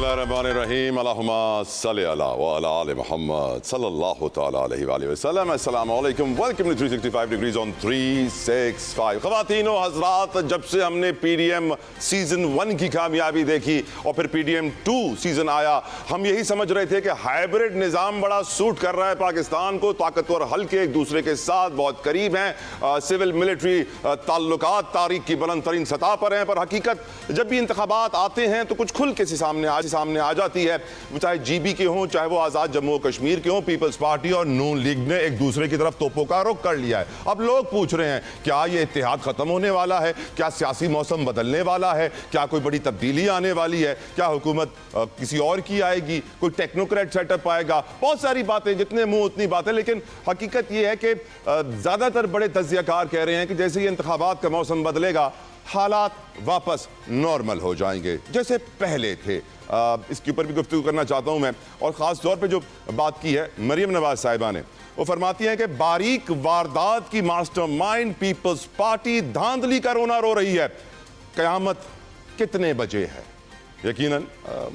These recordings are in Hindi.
बिस्मिल्लाहिर्रहमानिर्रहीम अल्लाहुम्मा सल्लि अला व अला आलि मुहम्मद सल्लल्लाहु तआला अलैहि वसल्लम। अस्सलामु अलैकुम, वेलकम टू 365 डिग्रीज ऑन 365। ख़वातीन व हज़रात, जब से हमने पीडीएम सीज़न 1 की कामयाबी देखी और फिर पीडीएम 2 सीज़न आया, हम यही समझ रहे थे कि हाइब्रिड निज़ाम बड़ा सूट कर रहा है पाकिस्तान को। ताकतवर हल्के एक दूसरे के साथ बहुत करीब हैं, सिविल मिलिट्री ताल्लुकात तारीख की बुलंद तरीन सतह पर हैं। पर हकीकत जब भी इंतखाबात आते हैं तो कुछ खुल के सामने आ जाती है। चाहे जीबी के हों, चाहे वो आज़ाद जम्मू और कश्मीर के हों, पीपल्स पार्टी और नून लीग ने एक दूसरे की तरफ तोपों का रुख कर लिया है। अब लोग पूछ रहे हैं, क्या ये इत्तेहाद खत्म होने वाला है? क्या सियासी मौसम बदलने वाला है? क्या कोई बड़ी तब्दीली आने वाली है? क्या हुकूमत किसी और की आएगी? कोई टेक्नोक्रेट सेटअप आएगा? बहुत सारी बातें, जितने मुंह उतनी बातें। लेकिन हकीकत यह है कि ज्यादातर बड़े तज्जियाकार कह रहे हैं कि जैसे ये इंतखाबात का मौसम बदलेगा, हालात वापस नॉर्मल हो जाएंगे जैसे पहले थे। इसके ऊपर भी गुफ्तगू करना चाहता हूं मैं, और ख़ास तौर पे जो बात की है मरियम नवाज साहिबा ने, वो फरमाती हैं कि बारीक वारदात की मास्टरमाइंड पीपल्स पार्टी धांधली का रोना रो रही है। क़यामत कितने बजे है? यकीनन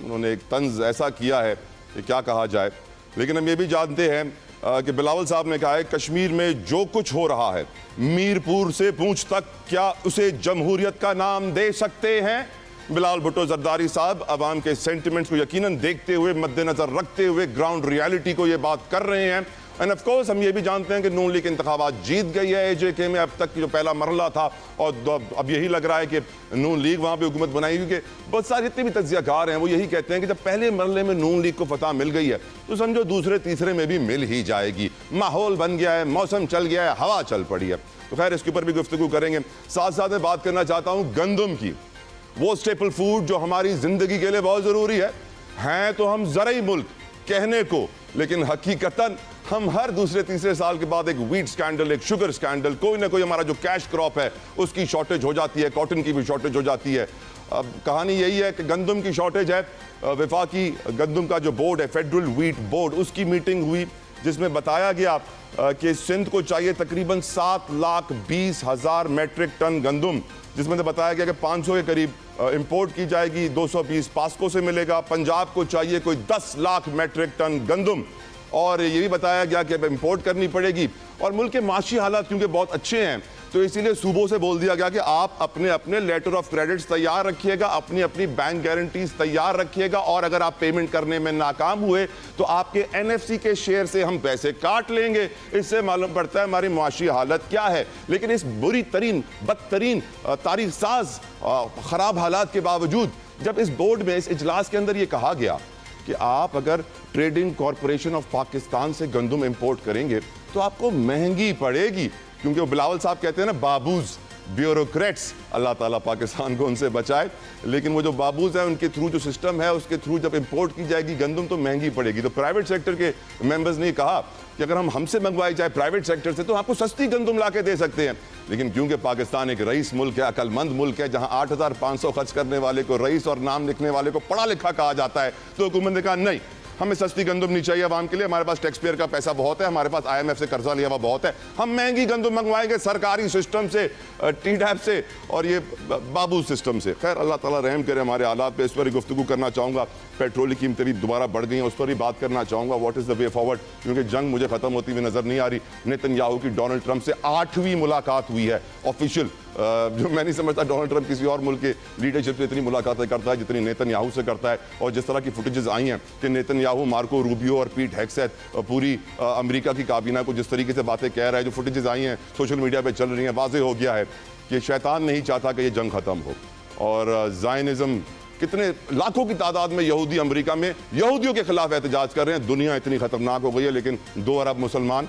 उन्होंने एक तंज ऐसा किया है कि क्या कहा जाए। लेकिन हम ये भी जानते हैं कि बिलावल साहब ने कहा है, कश्मीर में जो कुछ हो रहा है, मीरपुर से पूंछ तक, क्या उसे जमहूरियत का नाम दे सकते हैं? बिलावल भुट्टो जरदारी साहब अवाम के सेंटिमेंट्स को यकीनन देखते हुए, मद्देनजर रखते हुए, ग्राउंड रियलिटी को ये बात कर रहे हैं। एंड ऑफ कोर्स हम ये भी जानते हैं कि नून लीग इंतखाबात जीत गई है एजेके में। अब तक जो पहला मरहला था, और अब यही लग रहा है कि नून लीग वहाँ पे हुकूमत बनाई, क्योंकि बहुत सारे जितने भी तज्जियाकार हैं वो यही कहते हैं कि जब पहले मरहले में नून लीग को फतह मिल गई है तो समझो दूसरे तीसरे में भी मिल ही जाएगी। माहौल बन गया है, मौसम चल गया है, हवा चल पड़ी है। तो खैर इसके ऊपर भी गुफ्तगू करेंगे। साथ साथ मैं बात करना चाहता हूँ गंदम की, वो स्टेपल फूड जो हमारी जिंदगी के लिए बहुत ज़रूरी है तो हम ज़रई मुल्क कहने को, लेकिन हकीकतन हम हर दूसरे तीसरे साल के बाद एक वीट स्कैंडल, एक शुगर स्कैंडल, कोई ना कोई हमारा जो कैश क्रॉप है उसकी शॉर्टेज हो जाती है, कॉटन की भी शॉर्टेज हो जाती है। अब कहानी यही है कि गंदम की शॉर्टेज है। वफाकी गंदम का जो बोर्ड है, फेडरल वीट बोर्ड, उसकी मीटिंग हुई जिसमें बताया गया कि सिंध को चाहिए तकरीबन 7,20,000 मेट्रिक टन गंदम, जिसमें से बताया गया कि 500 के करीब इंपोर्ट की जाएगी, 220 पास्को से मिलेगा। पंजाब को चाहिए कोई 10 लाख मेट्रिक टन गंदम, और ये भी बताया गया कि अब इंपोर्ट करनी पड़ेगी। और मुल्क के माशी हालात क्योंकि बहुत अच्छे हैं तो इसीलिए सूबों से बोल दिया गया कि आप अपने अपने लेटर ऑफ क्रेडिट्स तैयार रखिएगा, अपनी अपनी बैंक गारंटीज तैयार रखिएगा, और अगर आप पेमेंट करने में नाकाम हुए तो आपके एनएफसी के शेयर से हम पैसे काट लेंगे। इससे मालूम पड़ता है हमारी माशी हालत क्या है। लेकिन इस बुरी तरीन, बदतरीन, तारीख साज, खराब हालात के बावजूद जब इस बोर्ड में, इस इजलास के अंदर ये कहा गया कि आप अगर ट्रेडिंग कॉरपोरेशन ऑफ पाकिस्तान से गंदम इंपोर्ट करेंगे तो आपको महंगी पड़ेगी, क्योंकि वो बिलावल साहब कहते हैं ना, बाबूज, ब्यूरोक्रेट्स, अल्लाह ताला पाकिस्तान को उनसे बचाए। लेकिन वो जो बाबूज हैं उनके थ्रू जो सिस्टम है उसके थ्रू जब इंपोर्ट की जाएगी गंदम तो महंगी पड़ेगी। तो प्राइवेट सेक्टर के मेंबर्स ने कहा कि अगर हम हमसे मंगवाई जाए प्राइवेट सेक्टर से तो आपको सस्ती गंदम ला के दे सकते हैं। लेकिन क्योंकि पाकिस्तान एक रईस मुल्क है, अकलमंद मुल्क है, जहां 8,500 खर्च करने वाले को रईस और नाम लिखने वाले को पढ़ा लिखा कहा जाता है, तो हुकूमत ने कहा नहीं, हमें सस्ती गंदम नहीं चाहिए आवाम के लिए, हमारे पास टैक्स पेयर का पैसा बहुत है, हमारे पास IMF से कर्जा लिया हुआ बहुत है, हम महंगी गंदम मंगवाएंगे सरकारी सिस्टम से, TDAP से और ये बाबू सिस्टम से। खैर अल्लाह ताला रहम करे हमारे हालात पे। इस पर ही गुफ्तगू करना चाहूँगा। पेट्रोल की कीमतें भी दोबारा बढ़ गई हैं, उस पर भी बात करना चाहूँगा। What is the way forward, क्योंकि जंग मुझे ख़त्म होती हुई नज़र नहीं आ रही। नेतन्याहू की डोनाल्ड ट्रंप से 8वीं मुलाकात हुई है ऑफिशियल, जो मैं नहीं समझता डोनाल्ड ट्रंप किसी और मुल्क के लीडरशिप से इतनी मुलाकातें करता है जितनी नेतन्याहू से करता है। और जिस तरह की फुटेजेस आई हैं कि नेतन्याहू, मार्को रूबियो और पीट हेग्सेथ पूरी अमेरिका की काबीना को जिस तरीके से बातें कह रहा है, जो फुटेजेस आई हैं सोशल मीडिया पे चल रही हैं, वाज़ेह हो गया है कि शैतान नहीं चाहता कि ये जंग ख़त्म हो। और ज़ायनिज़्म, कितने लाखों की तादाद में यहूदी अमेरिका में यहूदियों के खिलाफ एहतजाज कर रहे हैं। दुनिया इतनी ख़तरनाक हो गई है, लेकिन 2 अरब मुसलमान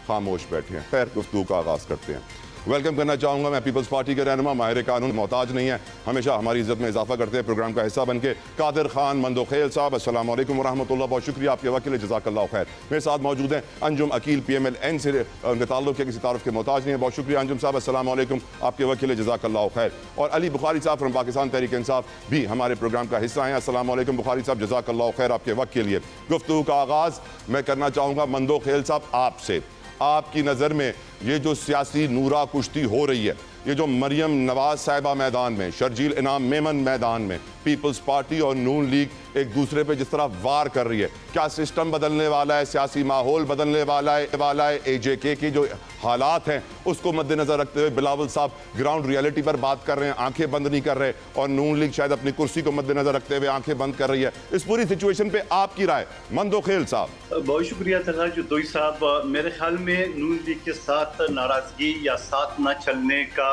खामोश बैठे हैं। खैर गुफ्तगू का आगाज़ करते हैं। वेलकम करना चाहूँगा मैं पीपल्स पार्टी के रहनुमा, माहिर कानून, मोहताज नहीं है, हमेशा हमारी इज्जत में इजाफा करते हैं प्रोग्राम का हिस्सा बनके, कादिर खान मंदोखेल साहब। अस्सलाम वालेकुम व रहमतुल्लाह, बहुत शुक्रिया आपके वकील, जज़ाकल्लाह खैर। मेरे साथ मौजूद हैं अंजुम अकील, PMLN से उनके ताल्लुक़ के किसी तारुफ के मोहताज नहीं है, बहुत शुक्रिया अंजुम साहब, अस्सलाम वालेकुम, आपके वकील, जज़ाकल्लाह खैर। और अली बुखारी साहब फ्रॉम पाकिस्तान तहरीक इंसाफ भी हमारे प्रोग्राम का हिस्सा हैं। अस्सलाम वालेकुम बुखारी साहब, जज़ाकल्लाह खैर आपके वक्त के लिए। गुफ्तगू का आगाज़ मैं करना चाहूँगा मंदोखेल साहब आपसे। आपकी नज़र में ये जो सियासी नूरा कुश्ती हो रही है, ये जो मरियम नवाज साहिबा मैदान में, शर्जील इनाम मेमन मैदान में, पीपल्स पार्टी और नून लीग एक दूसरे पे जिस तरह वार कर रही है, क्या सिस्टम बदलने वाला है, सियासी माहौल बदलने वाला है AJK की जो हालात हैं उसको मद्देनजर रखते हुए बिलावल साहब ग्राउंड रियलिटी पर बात कर रहे हैं, आंखें बंद नहीं कर रहे, और नून लीग शायद अपनी कुर्सी को मद्देनजर रखते हुए आंखें बंद कर रही है। इस पूरी सिचुएशन पे आपकी राय मंदोखेल साहब? बहुत शुक्रिया तलहा जुदोई साहब। मेरे ख्याल में नून लीग के साथ नाराजगी या साथ न चलने का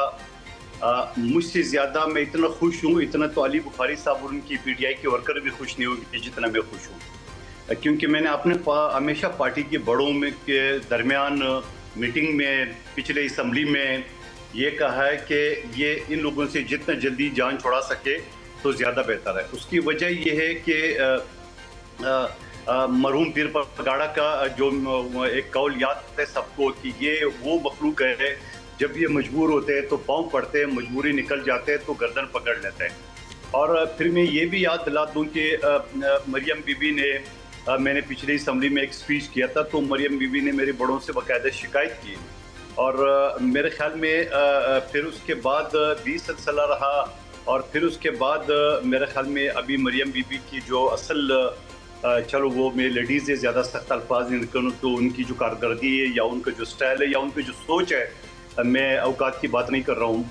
मुझसे ज़्यादा मैं इतना खुश हूँ, इतना तो अली बुखारी साहब और उनकी PTI के वर्कर भी खुश नहीं होंगे जितना मैं खुश हूँ, क्योंकि मैंने अपने हमेशा पार्टी के बड़ों में के दरमियान मीटिंग में, पिछले असम्बली में ये कहा है कि ये इन लोगों से जितना जल्दी जान छुड़ा सके तो ज़्यादा बेहतर है। उसकी वजह यह है कि मरहूम पीर पगाड़ा का जो एक कौल याद है सबको कि ये वो मखलूक है जब ये मजबूर होते हैं तो पाँव पड़ते हैं, मजबूरी निकल जाते हैं तो गर्दन पकड़ लेते हैं। और फिर मैं ये भी याद दिला दूँ कि मरियम बीबी ने, मैंने पिछले असम्बली में एक स्पीच किया था तो मरियम बीबी ने मेरे बड़ों से बाकायदा शिकायत की, और मेरे ख्याल में फिर उसके बाद भी सिलसिला रहा, और फिर उसके बाद मेरे ख्याल में अभी मरियम बीबी की जो असल चलो वो मैं लेडीज़ से ज़्यादा सख्त अल्फाज नहीं करूँ तो उनकी जो कारकर्दगी है या उनका जो स्टाइल है या उनकी जो सोच है, मैं औकात की बात नहीं कर रहा हूँ,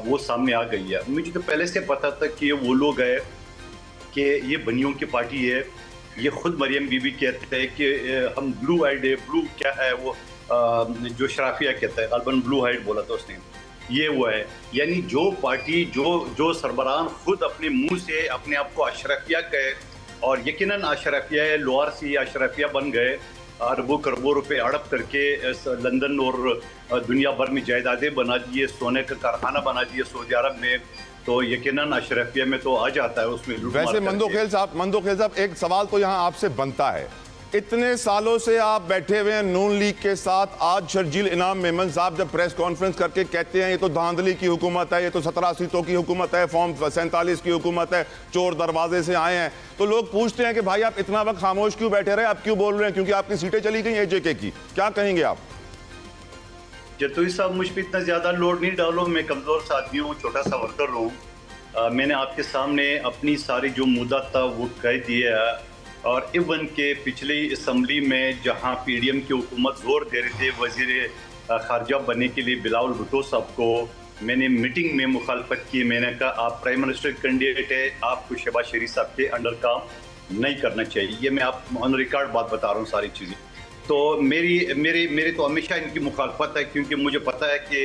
वो सामने आ गई है। मुझे तो पहले से पता था कि वो लोग है कि ये बनियों की पार्टी है। ये खुद मरियम बीबी कहते हैं कि हम ब्लू आइड है, ब्लू क्या है वो जो शराफिया कहता है, अलबन ब्लू आइड बोला था उसने, ये वो है। यानी जो पार्टी जो सरबराहान खुद अपने मुंह से अपने आप को अशरफिया कहे, और यकीनन अशरफिया है, लोअर से अशरफिया बन गए, अरबों खरबों रुपए हड़प करके लंदन और दुनिया भर में जायदादें बना दिए, सोने का कारखाना बना दिए सऊदी अरब में, तो यकीनन अशरफिया में तो आ जाता है उसमें। वैसे मंदोखेल साहब एक सवाल तो यहाँ आपसे बनता है, इतने सालों से आप बैठे हुए हैं नून लीग के साथ, आज शर्जील इनाम मेमन साहब जब प्रेस कॉन्फ्रेंस करके कहते हैं ये तो धांधली की हुकूमत है, ये तो 17 सीटों की हुकूमत है, फॉर्म 47 की हुकूमत है, चोर दरवाजे से आए हैं, तो लोग पूछते हैं कि भाई आप इतना वक्त खामोश क्यों बैठे रहे, आप क्यों बोल रहे हैं, क्योंकि आपकी सीटें चली गई AJK की, क्या कहेंगे आप? जतोई साहब मुझ पर इतना ज़्यादा लोड नहीं डालो, मैं कमज़ोर सा आदमी हूँ, छोटा सा वर्कर हूँ। मैंने आपके सामने अपनी सारी जो मुद्दा था वो कह दिया है, और इवन के पिछली असम्बली में जहां PDM की हुकूमत जोर दे रहे थे वज़ीर ख़ारजा बनने के लिए बिलावल भुट्टो साहब को, मैंने मीटिंग में मुखालफत की। मैंने कहा आप प्राइम मिनिस्टर कैंडिडेट है, आपको शहबाज शरीफ साहब के अंडर काम नहीं करना चाहिए। ये मैं आप ऑन रिकॉर्ड बात बता रहा हूँ सारी चीज़ें। तो मेरी तो हमेशा इनकी मुखालफत है, क्योंकि मुझे पता है कि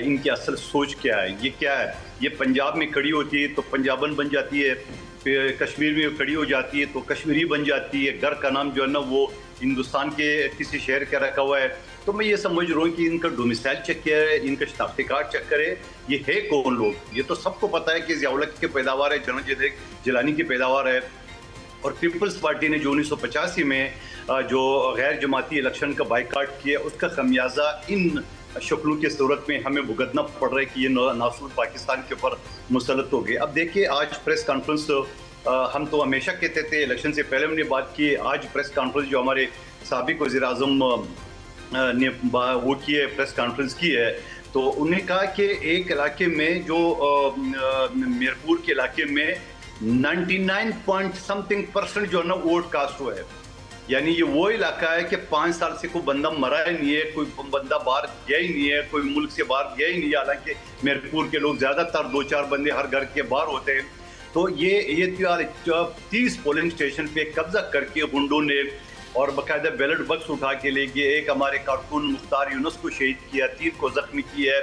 इनकी असल सोच क्या है। ये क्या है, ये पंजाब में खड़ी होती है तो पंजाबन बन जाती है, कश्मीर में खड़ी हो जाती है तो कश्मीरी बन जाती है, घर का नाम जो है ना वो हिंदुस्तान के किसी शहर का रखा हुआ है। तो मैं ये समझ रहा हूँ कि इनका डोमिसाइल चेक किया है, इनका शनाख्ती कार्ड चेक करे, ये है कौन लोग। ये तो सबको पता है कि ज़िया-उल-हक की पैदावार है, जनरल जिलानी की पैदावार है, और पीपल्स पार्टी ने जो 1985 में जो गैर जमाती इलेक्शन का बाइकाट किया, उसका खमियाजा इन शक्लों की सूरत में हमें भुगतना पड़ रहा है कि ये नासूर पाकिस्तान के ऊपर मुसलत हो गए। अब देखिए आज प्रेस कॉन्फ्रेंस, हम तो हमेशा कहते थे, इलेक्शन से पहले हमने बात की, आज प्रेस कॉन्फ्रेंस जो हमारे साबिक वज़ीर-ए-आज़म ने वो की है, प्रेस कॉन्फ्रेंस की है, तो उन्हें कहा कि एक इलाके में जो मीरपुर के इलाके में 99% जो है ना वोट कास्ट हुआ है। यानी ये वो इलाका है कि 5 साल से कोई बंदा मरा ही नहीं है, कोई बंदा बाहर गया ही नहीं है, कोई मुल्क से बाहर गया ही नहीं है। हालांकि मीरपुर के लोग ज़्यादातर 2-4 बंदे हर घर के बाहर होते हैं। तो ये 30 पोलिंग स्टेशन पे कब्जा करके गुंडों ने और बाकायदा बैलेट बक्स उठा के ले गए। एक हमारे कारकुन मुख्तार यूनुस को शहीद किया, 3 को जख्मी किया है,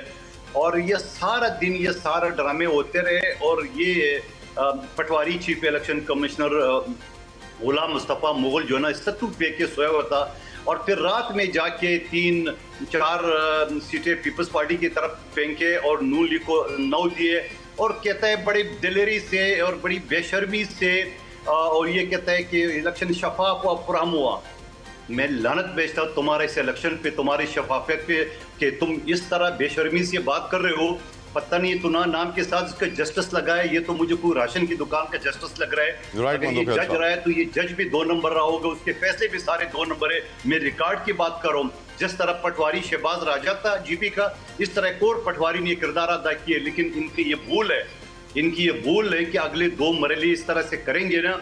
और ये सारा दिन ये सारा ड्रामे होते रहे। और ये पटवारी चीफ इलेक्शन कमिश्नर गुलाम मुस्तफ़ा मुगल जो है ना सत्तू पे के सोया हुआ था, और फिर रात में जाके 3-4 सीटें पीपल्स पार्टी की तरफ फेंके और नून लीग को 9 दिए, और कहता है बड़ी दिलेरी से और बड़ी बेशर्मी से, और ये कहता है कि इलेक्शन शफाफ व पुरअमन हुआ। मैं लानत भेजता हूँ तुम्हारे इस इलेक्शन पे, तुम्हारी शफाफियत पे, कि तुम इस तरह बेशर्मी से बात कर रहे हो। पता नहीं तुना नाम के साथ इसका जस्टिस लगा है, ये तो मुझे कोई राशन की दुकान का जस्टिस लग रहा है। राइट, अगर ये जज रहा है तो ये जज भी 2 नंबर रहा होगा, उसके फैसले भी सारे 2 नंबर है। मैं रिकॉर्ड की बात कर रहा हूँ, जिस तरह पटवारी शहबाज राजा था जीपी का, इस तरह एक और पटवारी ने किरदार अदा किया। लेकिन इनकी ये भूल है कि अगले 2 मरहले इस तरह से करेंगे ना,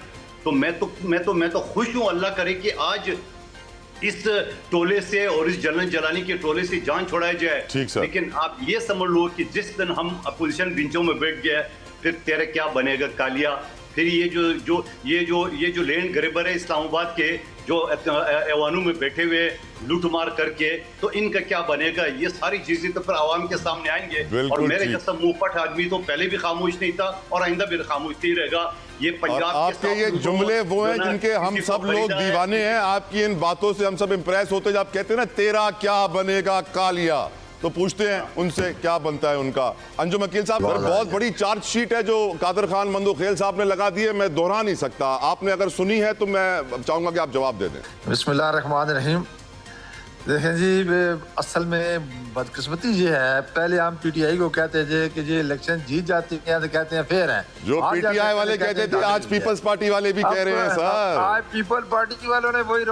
तो मैं तो खुश हूँ। अल्लाह करे कि आज इस टोले से और इस जनरल जलानी के टोले से जान छुड़ाया जाए। लेकिन आप ये समझ लो कि जिस दिन हम अपोजिशन बेंचों में बैठ गए, फिर तेरा क्या बनेगा कालिया। फिर ये जो लैंड ग्रैबर है इस्लामाबाद के, जो ऐवानों में बैठे हुए लूटमार करके, तो इनका क्या बनेगा। ये सारी चीजें तो फिर आवाम के सामने आएंगे। और मेरे जैसा मुंहफट आदमी तो पहले भी खामोश नहीं था और आइंदा भी खामोश नहीं रहेगा। ये पंजाब आपके ये जुमले वो हैं जिनके हम सब लोग दीवाने हैं। आपकी इन बातों से हम सब इंप्रेस होते हैं। जब आप कहते हैं ना तेरा क्या बनेगा कालिया, तो पूछते हैं उनसे क्या बनता है उनका। अंजुम अकील साहब, बहुत बड़ी चार्जशीट है जो कादर खान मंदोखेल साहब ने लगा दी है, मैं दोहरा नहीं सकता। आपने अगर सुनी है तो मैं चाहूंगा कि आप जवाब दे दें। बिस्मिल्लाहिर्रहमानिर्रहीम। देखें जी, असल में बदकिस्मती ये है, पहले हम पीटीआई को कहते थे कि ये इलेक्शन जीत जाती है तो कहते हैं फेयर है। जो पीटीआई वाले कहते थे आज पीपल्स पार्टी वाले भी कह रहे हैं सर। आज पीपल पार्टी वालों ने वही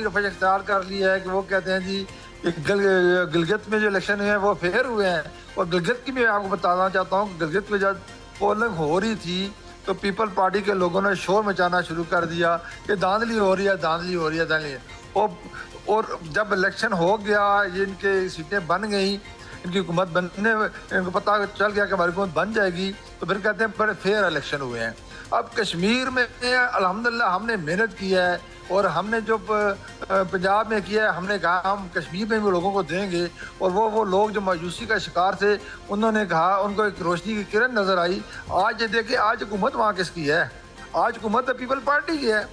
रफा इख्तियार कर लिया है कि वो कहते हैं जी गिलगित में जो इलेक्शन हुए हैं वो फेयर हुए हैं। और गिलगित की मैं आपको बताना चाहता हूँ, गिलगित में जब पोलिंग हो रही थी तो पीपल पार्टी के लोगों ने शोर मचाना शुरू कर दिया कि धांधली हो रही है। और जब इलेक्शन हो गया, ये इनके सीटें बन गई, इनकी हुकूमत बनने, इनको पता चल गया कि हमारी हुकूमत बन जाएगी, तो फिर कहते हैं बड़े फेयर इलेक्शन हुए हैं। अब कश्मीर में अल्हम्दुलिल्लाह हमने मेहनत की है और हमने जो पंजाब में किया है, हमने कहा हम कश्मीर में भी लोगों को देंगे। और वो लोग जो मायूसी का शिकार थे, उन्होंने कहा, उनको एक रोशनी की किरण नजर आई। आज ये देखिए, आज हुकूमत वहाँ किसकी है? आज हुकूमत तो पीपल पार्टी की है।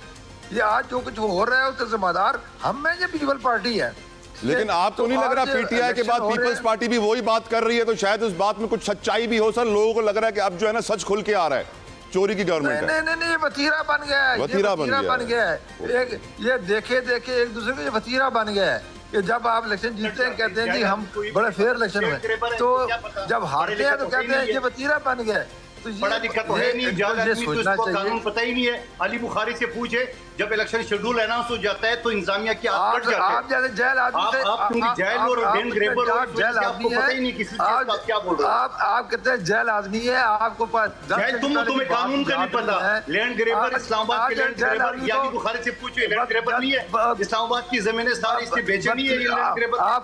ये आज जो कुछ हो रहा है उसका जिम्मेदार हम में, ये पीपल पार्टी है। लेकिन आपको नहीं लग रहा पीटीआई के बाद पीपल्स पार्टी भी वही बात कर रही है, तो शायद उस बात में कुछ सच्चाई भी हो सर। लोगों को लग रहा है कि अब जो है ना सच खुल के आ रहा है, चोरी की गवर्नमेंट है। नहीं, वतीरा बन गया है, वतीरा बन गया है। ये देखे एक दूसरे को ये वतीरा बन गया है कि जब आप इलेक्शन जीतते हैं कहते हैं जी हम बड़े फेयर इलेक्शन हुए, तो जब हारते हैं तो कहते हैं ये वतीरा बन गया है। तो बड़ा दिक्कत तो है नहीं, ज्यादा आदमी तो इसको कानून पता ही नहीं है। अली बुखारी से पूछे, जब इलेक्शन शेड्यूल अनाउंस हो जाता है तो इंतजामिया की आप जैसे जेल आदमी से आप जेल और डेन ग्रेबर और जेल आदमी पता ही नहीं किसी चीज का क्या बोल रहे हो। आप कहते हैं जेल आदमी है, आपको तुम्हें कानून का नहीं पता। लैंड ग्रेबर इस्लामाबाद के लैंड ग्रेबर, या अली बुखारी से पूछे, लैंड ग्रेबर नहीं है इस्लामाबाद की जमीनें सारी इससे बेचनी है। ये लैंड ग्रेबर आप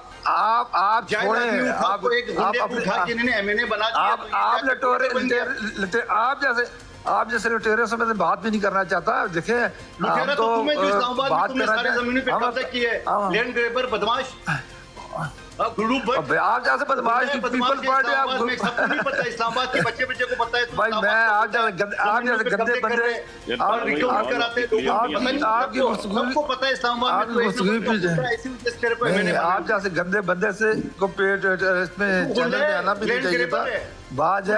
छोड़े, आपको एक गुंडे को उठा के इन्होंने एमएनए बना दिया। आप लटोरे, आप जैसे लुटेरों से मैं बात भी नहीं करना चाहता। देखें, लुटेरा तो तुम्हें जो इस्लामाबाद में तुमने सारी जमीनों पे कब्जा किया है, लैंड ग्रेबर बदमाश। आप जैसे बदमाश पीपल पार्टी, आपको नहीं पता, इस्लामाबाद के बच्चे को पता है। भाई मैं आप जैसे गंदे बंदे, आपको पता है इस्लामाबाद में आप जैसे गंदे बंदे से को इसमें चैनल में आना भी नहीं चाहिए था। बात है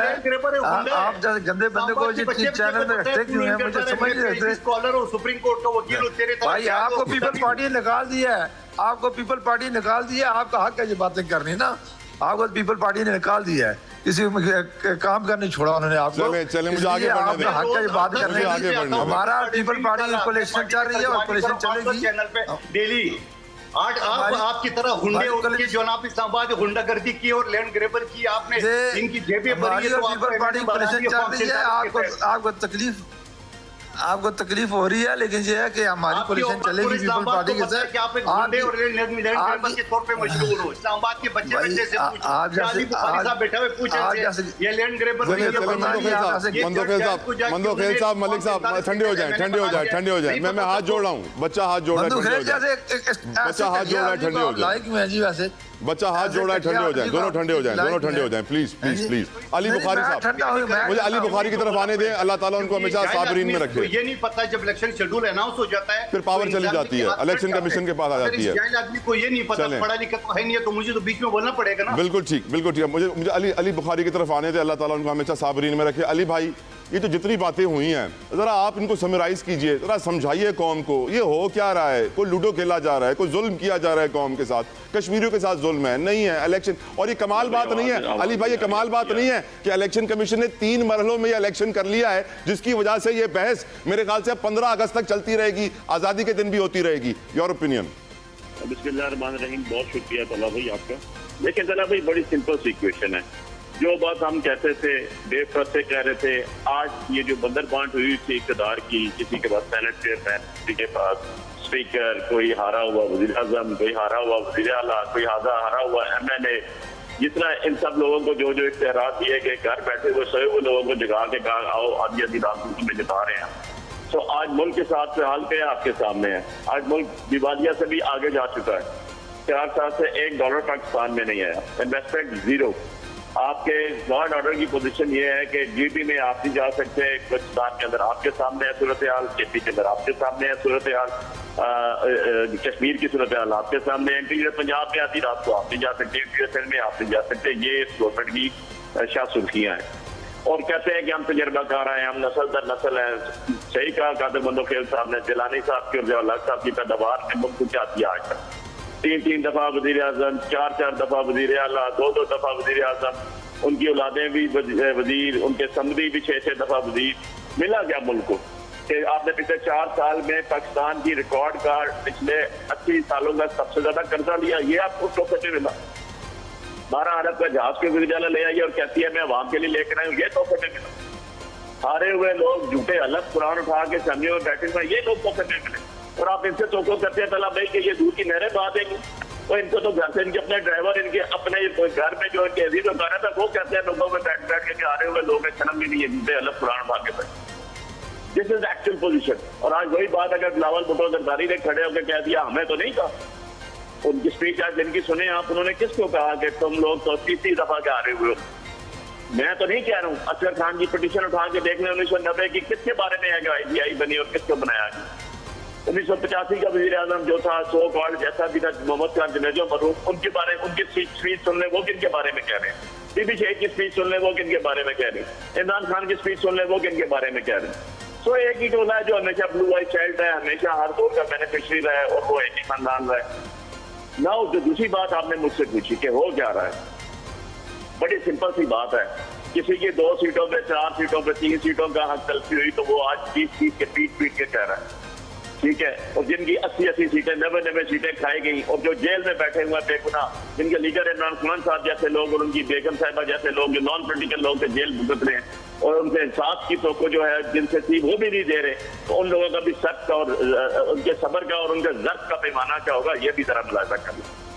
आप जैसे गंदे बंदे को चैनल में रखते क्यों हैं, मुझे समझ नहीं रखते। स्कॉलर हो, सुप्रीम कोर्ट का वकील हो, तेरे भाई आपको पीपल पार्टी ने निकाल दिया है, आपको पीपल पार्टी निकाल दिया, आपका हक है ये बातें करनी ना। आपको पीपल पार्टी ने निकाल दिया है, किसी काम का नहीं छोड़ा उन्होंने आपको। चले मुझे आगे बढ़ने दें, हक है ये बात करने की। हमारा पीपल पार्टी कोलेक्शन चल रही है और कोलेक्शन चलेगी चैनल पे डेली। आज आपकी तरह हुंडे उनके जो आप इस्लामाबाद गुंडागर्दी की और लैंड ग्रेबर की आपने, इनकी जेबें भरी है, तो पीपल पार्टी कोलेक्शन चल रही है। आपको तकलीफ हो रही है, लेकिन ये है कि हमारी पोजीशन चलेगी पीपल पार्टी के साथ। आप एक गुंडे और लैंड के तौर पे मशहूर हो। इस्लामाबाद के बच्चे से आप जैसे बैठा हुए पूछे ये लैंड ग्रेबर मंदोखेल साहब, मलिक साहब, ठंडे हो जाए। मैं हाथ जोड़ रहा हूँ, बच्चा हाथ जोड़ रहा है, बच्चा हाथ जोड़ रहा है, ठंडे हो जाए। वैसे बच्चा हाथ जोड़ रहा है, ठंडे हो जाए, दोनों ठंडे हो जाए, प्लीज। अली बुखारी साहब, मुझे अली बुखारी की तरफ आने दें। अल्लाह ताला उनको हमेशा साबरीन में रखे। ये नहीं पता जब इलेक्शन शेड्यूल अनाउंस हो जाता है फिर पावर चली जाती है, इलेक्शन कमीशन के पास आ जाती है। आदमी को ये नहीं पता, पढ़ा लिखा तो है नहीं, तो मुझे तो बीच में बोलना पड़ेगा ना। बिल्कुल ठीक। मुझे अली बुखारी की तरफ आने दें। अल्लाह ताला उनको हमेशा साबरीन में रखे। अली भाई, ये तो जितनी बातें हुई हैं ज़रा आप इनको समराइज़ कीजिए, ज़रा समझाइए कौम को ये हो क्या रहा है। कोई लूडो खेला जा रहा है, कोई जुल्म किया जा रहा है कौम के साथ, कश्मीरियों के साथ जुल्म है नहीं है इलेक्शन। और ये कमाल बात नहीं है अली भाई, ये कमाल बात नहीं है कि इलेक्शन कमीशन ने 3 मरहलों में ये इलेक्शन कर लिया है, जिसकी वजह से ये बहस मेरे ख्याल से 15 अगस्त तक चलती रहेगी, आज़ादी के दिन भी होती रहेगी। Your opinion? बिस्मिल्लाहिर्रहमानिर्रहीम, बहुत शुक्रिया तला भाई आपका। देखिए तला भाई, बड़ी सिंपल सी इक्वेशन है। जो बात हम कहते थे डे फर्स्ट से कह रहे थे, आज ये जो बंदरबांट हुई थी इक़्तिदार की, किसी के पास सेनेट चेयरमैन, किसी के पास स्पीकर, कोई हारा हुआ वज़ीर आज़म, कोई हारा हुआ वज़ीर आला, कोई हारा हुआ MLA, जितना इन सब लोगों को जो इख्तियार दिए कि घर बैठे हुए सोए हुए लोगों को जगा के कहा आओ आधी आधी रात को में जगा रहे हैं। तो आज मुल्क के साथ से हाल पे आपके सामने है। आज मुल्क दिवालिया से भी आगे जा चुका है। 4 साल से $1 पाकिस्तान में नहीं आया, इन्वेस्टमेंट जीरो। आपके लॉ एंड ऑर्डर की पोजीशन ये है कि GP में आप नहीं जा सकते, पाकिस्तान के अंदर आपके सामने है सूरत हाल, KP के अंदर आपके सामने है सूरत हाल, कश्मीर की सूरत हाल आपके सामने है, इंटीरियर पंजाब में आधी रात को आप नहीं जा सकते, इंटीरियर सिंध में आप नहीं जा सकते। ये गवर्नमेंट की शाह सुर्खियाँ हैं और कहते हैं कि हम तजर्बाकार हैं, हम नस्ल दर नस्ल हैं। सही कहा कादर बंदोखेल साहब ने, जिलानी साहब की और जवाहर साहब की पैदावार ने मुल्क को क्या दिया आज तक। 3 दफा वजीर आजम, 4 दफा वजीर आला, 2 दफा वजीर आजम, उनकी औलादें भी वजीर, उनके समधी भी 6 दफा वजीर। मिला क्या मुल्क को कि आपने पिछले 4 साल में पाकिस्तान की रिकॉर्ड का पिछले 80 सालों का सबसे ज्यादा कर्जा लिया, ये आपको टोकन में मिला। 12 अरब का जहाज के वजीर ले आई और कहती है मैं अवाम के लिए लेकर आई हूँ, ये टोकन में मिला। हारे हुए लोग झूठे अलग कुरान उठा के समियों में बैठे हुए, ये लोग टोकन में मिले। और आप इनसे तो करते हैं तला भाई कि ये दूर की नहरें बहा देंगे, तो इनको तो घर से इनके अपने ड्राइवर, इनके अपने घर में जो इनके अजीज वगैरह था वो कहते हैं लोगों में बैठ के आ रहे हुए लोग शर्म भी नहीं है, झूठे अलग कुरान उठा के बैठे। This is actual position. और आज वही बात अगर बिलावल भुट्टो जरदारी ने खड़े होकर कह दिया, हमें तो नहीं कहा। उनकी स्पीच आज जिनकी सुने आप, उन्होंने किसको कहा कि तुम लोग तो 30 दफा के आ रहे हुए हो। मैं तो नहीं कह रहा हूँ, असगर खान की पिटीशन उठा के देख लें 1990 की किसके बारे में है कि IGI बनी और किसको बनाया गया। 1985 का वजीर आजम जो था, सो कॉल्ड जैसा भी था, मोहम्मद खान जनेजो मरूम, उनके बारे में उनकी स्पीच सुन ले, वो किनके बारे में कह रहे हैं। बीबी शेख की स्पीच सुन ले, वो किनके बारे में कह रहे हैं। इमरान खान की स्पीच सुन ले, वो किनके बारे में कह रहे हैं। सो एक ही टोला है जो हमेशा ब्लू आई चाइल्ड है, हमेशा हर दौर का बेनिफिशियरी रहा है और वो एक ही खानदान रहा है। नाउ जो दूसरी बात आपने मुझसे पूछी कि हो क्या रहा है, बड़ी सिंपल सी बात है। किसी की 2 सीटों पे, 4 सीटों पे, 3 सीटों का हक तलफी हुई तो वो आज 20 के पीट के कह रहा है, ठीक है। और जिनकी 80 सीटें, 90 सीटें खाई गई और जो जेल में बैठे हुए बेगुनाह, जिनके लीडर इमरान खान साहब जैसे लोग और उनकी बेगम साहिबा जैसे लोग जो नॉन पोलिटिकल लोग थे जेल भुगत रहे हैं और उनसे इंसाफ की तो जो है जिनसे थी वो भी नहीं दे रहे, तो उन लोगों का भी सख्त और उनके सब्र का और उनके ज़र्फ का पैमाना क्या होगा, ये भी जरा मुलाहिजा कर।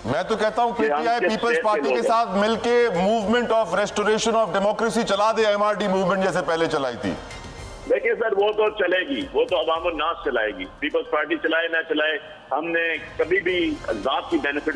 मैं तो कहता हूं PTI पीपल्स पार्टी के साथ मिलके movement of restoration of democracy चला दे, MRD मूवमेंट जैसे पहले चलाई थी। देखिए सर, वो तो चलेगी, वो तो अवाम और नास चलाएगी। पीपल्स पार्टी चलाए ना चलाए, हमने कभी भी जात की बेनिफिट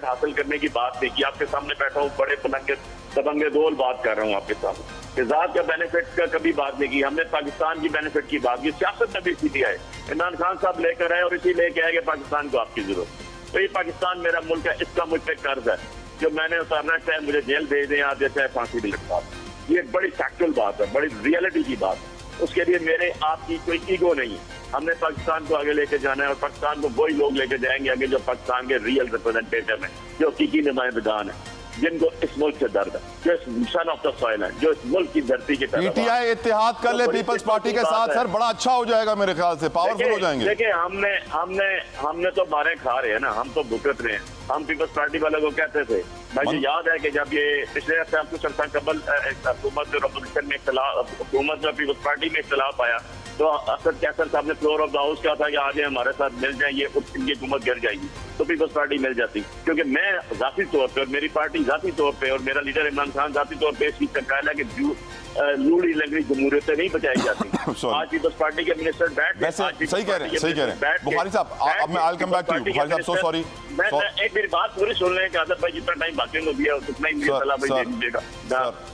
हासिल करने की बात नहीं की। आपके सामने बैठा हूँ, बड़े तबंगे दोल बात कर रहा हूँ आपके सामने, जात का बेनिफिट का कभी बात नहीं की। हमने पाकिस्तान की बेनिफिट की बात की। सियासत में भी इसी आए, इमरान खान साहब लेकर आए और इसी लेके आए कि पाकिस्तान को आपकी जरूरत। तो ये पाकिस्तान मेरा मुल्क है, इसका मुझ पर कर्ज है, जो मैंने उतारना चाहे मुझे जेल भेज दें आप, चाहे फांसी भी लटका दें। ये बड़ी फैक्चुअल बात है, बड़ी रियलिटी की बात है। उसके लिए मेरे आपकी कोई ईगो नहीं है। हमने पाकिस्तान को आगे लेके जाना है और पाकिस्तान को वही लोग लेके जाएंगे आगे जो पाकिस्तान के रियल रिप्रेजेंटेटिव हैं, जो हकीकी नुमाइंदगान है, जिनको इस मुल्क से दर्द है, जो इस सन ऑफ द सॉइल है, जो इस मुल्क की धरती के PTI इत्तेहाद कर ले पीपल्स पार्टी के साथ सर, बड़ा अच्छा हो जाएगा मेरे ख्याल से, पावरफुल हो जाएंगे। देखिए हमने तो मारे खा रहे हैं ना, हम तो भुगत रहे हैं। हम पीपल्स पार्टी वाले को कहते थे, मुझे याद है कि जब ये पिछले हफ्ते कुछ अर्सा कबल हुकूमत और अपोजिशन में इख्तिलाफ, हुकूमत में पीपल्स पार्टी में इख्तिलाफ आया तो असद कैसर साहब ने फ्लोर ऑफ द हाउस कहा था कि आज हमारे साथ मिल जाए, ये इनकी हुकूमत गिर जाएगी, तो पीपल्स पार्टी मिल जाती। क्योंकि मैं जाती तौर पे और मेरी पार्टी जाती तौर पे और मेरा लीडर इमरान खान जाती तौर पे इसकी कहना है कि लूड़ी लगनी जमहूरियत से नहीं बचाई जाती। आज पीपल्स पार्टी के मिनिस्टर बैठ, सही कह रहे हैं बुखारी साहब। अब मैं I come back to you Bukhari साहब, सो सॉरी। मैं एक मेरी बात पूरी सुन लें कि आदत भाई जितना टाइम बाकी को दिया उतना ही मुझे सलाह भाई दे दीजिएगा।